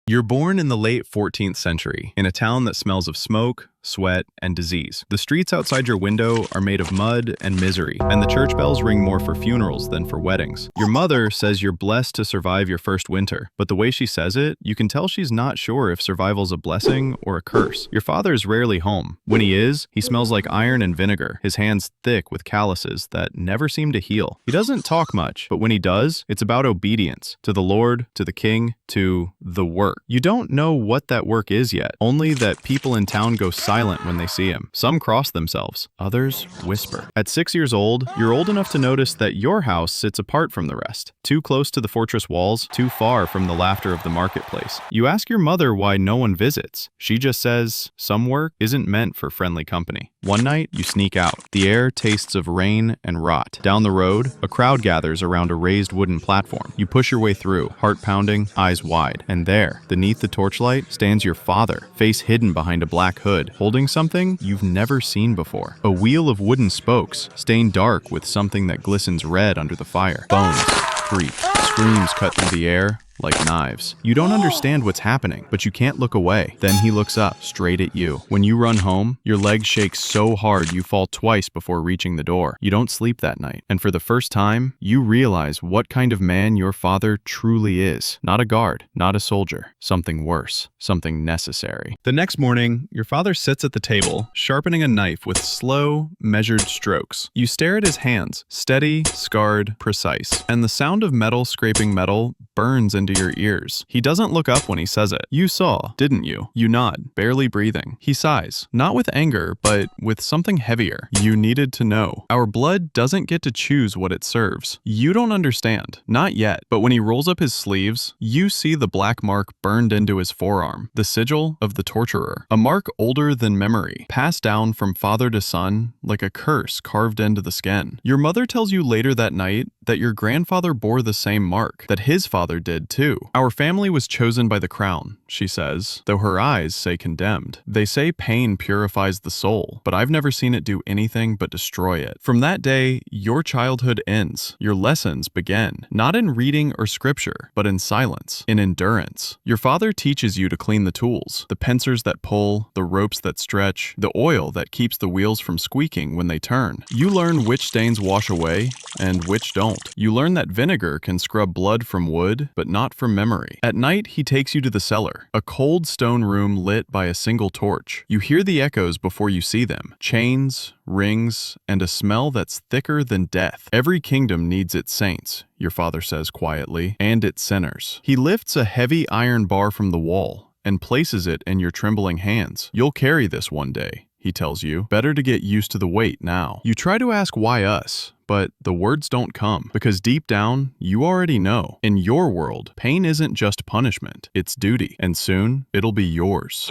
You're born in the late 14th century, in a town that smells of smoke, sweat, and disease. The streets outside your window are made of mud and misery, and the church bells ring more for funerals than for weddings. Your mother says you're blessed to survive your first winter, but the way she says it, you can tell she's not sure if survival's a blessing or a curse. Your father is rarely home. When he is, he smells like iron and vinegar, his hands thick with calluses that never seem to heal. He doesn't talk much, but when he does, it's about obedience to the Lord, to the King, to the work. You don't know what that work is yet, only that people in town go silent when they see him. Some cross themselves, others whisper. At 6 years old, you're old enough to notice that your house sits apart from the rest, too close to the fortress walls, too far from the laughter of the marketplace. You ask your mother why no one visits. She just says, some work isn't meant for friendly company. One night, you sneak out. The air tastes of rain and rot. Down the road, a crowd gathers around a raised wooden platform. You push your way through, heart pounding, eyes wide. And there, beneath the torchlight, stands your father, face hidden behind a black hood, holding something you've never seen before. A wheel of wooden spokes, stained dark with something that glistens red under the fire. Bones creak. Screams cut through the air like knives. You don't understand what's happening, but you can't look away. Then he looks up, straight at you. When you run home, your legs shake so hard you fall twice before reaching the door. You don't sleep that night. And for the first time, you realize what kind of man your father truly is. Not a guard, not a soldier. Something worse. Something necessary. The next morning, your father sits at the table, sharpening a knife with slow, measured strokes. You stare at his hands, steady, scarred, precise. And the sound of metal scraping metal burns into your ears. He doesn't look up when he says it. You saw, didn't you? You nod, barely breathing. He sighs, not with anger, but with something heavier. You needed to know. Our blood doesn't get to choose what it serves. You don't understand. Not yet. But when he rolls up his sleeves, you see the black mark burned into his forearm, the sigil of the torturer. A mark older than memory, passed down from father to son like a curse carved into the skin. Your mother tells you later that night that your grandfather bore the same mark, that his father did too. Our family was chosen by the crown, she says, though her eyes say condemned. They say pain purifies the soul, but I've never seen it do anything but destroy it. From that day, your childhood ends. Your lessons begin, not in reading or scripture, but in silence, in endurance. Your father teaches you to clean the tools, the pincers that pull, the ropes that stretch, the oil that keeps the wheels from squeaking when they turn. You learn which stains wash away and which don't. You learn that vinegar can scrub blood from wood, but not from memory. At night, he takes you to the cellar, a cold stone room lit by a single torch. You hear the echoes before you see them. Chains, rings, and a smell that's thicker than death. Every kingdom needs its saints, your father says quietly, and its sinners. He lifts a heavy iron bar from the wall and places it in your trembling hands. You'll carry this one day, he tells you. Better to get used to the weight now. You try to ask why us, but the words don't come, because deep down, you already know. In your world, pain isn't just punishment, it's duty, and soon it'll be yours.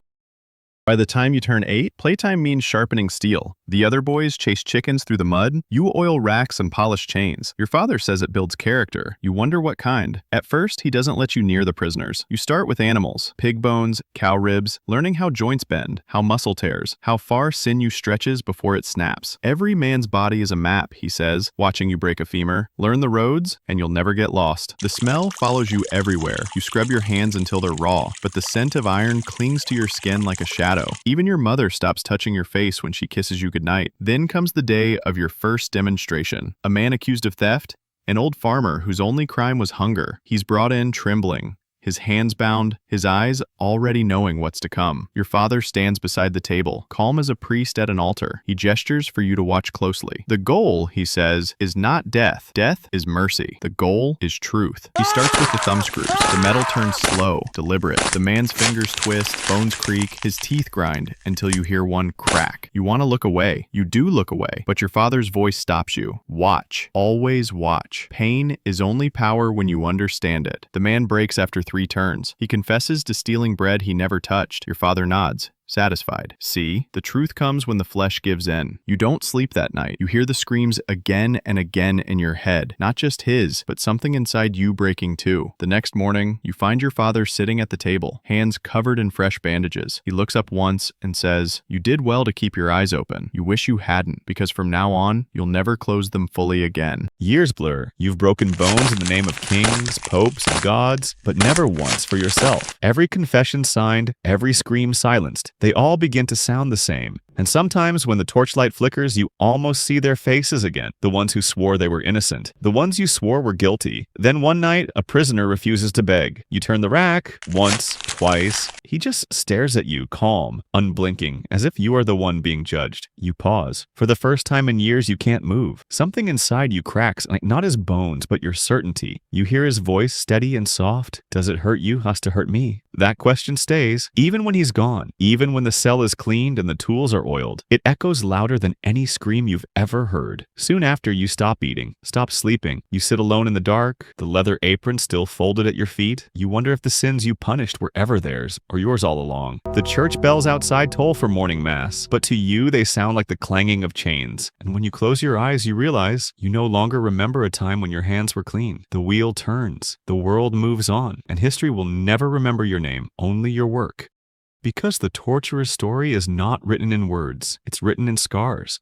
By the time you turn 8, playtime means sharpening steel. The other boys chase chickens through the mud. You oil racks and polish chains. Your father says it builds character. You wonder what kind. At first, he doesn't let you near the prisoners. You start with animals, pig bones, cow ribs, learning how joints bend, how muscle tears, how far sinew stretches before it snaps. Every man's body is a map, he says, watching you break a femur. Learn the roads, and you'll never get lost. The smell follows you everywhere. You scrub your hands until they're raw, but the scent of iron clings to your skin like a shadow. Even your mother stops touching your face when she kisses you goodnight. Then comes the day of your first demonstration. A man accused of theft, an old farmer whose only crime was hunger. He's brought in trembling, his hands bound, his eyes already knowing what's to come. Your father stands beside the table, calm as a priest at an altar. He gestures for you to watch closely. The goal, he says, is not death. Death is mercy. The goal is truth. He starts with the thumb screws. The metal turns slow, deliberate. The man's fingers twist, bones creak, his teeth grind until you hear one crack. You want to look away. You do look away, but your father's voice stops you. Watch. Always watch. Pain is only power when you understand it. The man breaks after 3 turns. He confesses to stealing bread he never touched. Your father nods. satisfied. C. The truth comes when the flesh gives in. You don't sleep that night. You hear the screams again and again in your head. Not just his, but something inside you breaking too. The next morning, you find your father sitting at the table, hands covered in fresh bandages. He looks up once and says, "You did well to keep your eyes open. You wish you hadn't, because from now on, you'll never close them fully again." Years blur. You've broken bones in the name of kings, popes, and gods, but never once for yourself. Every confession signed, every scream silenced. They all begin to sound the same. And sometimes when the torchlight flickers, you almost see their faces again. The ones who swore they were innocent. The ones you swore were guilty. Then one night, a prisoner refuses to beg. You turn the rack, once, twice. He just stares at you, calm, unblinking, as if you are the one being judged. You pause. For the first time in years, you can't move. Something inside you cracks, like not his bones, but your certainty. You hear his voice, steady and soft. "Does it hurt you? Has to hurt me." That question stays, even when he's gone, even when the cell is cleaned and the tools are oiled. It echoes louder than any scream you've ever heard. Soon after, you stop eating, stop sleeping. You sit alone in the dark, the leather apron still folded at your feet. You wonder if the sins you punished were ever theirs, or yours all along. The church bells outside toll for morning mass, but to you they sound like the clanging of chains. And when you close your eyes, you realize you no longer remember a time when your hands were clean. The wheel turns, the world moves on, and history will never remember your name, only your work. Because the torturer's story is not written in words, it's written in scars.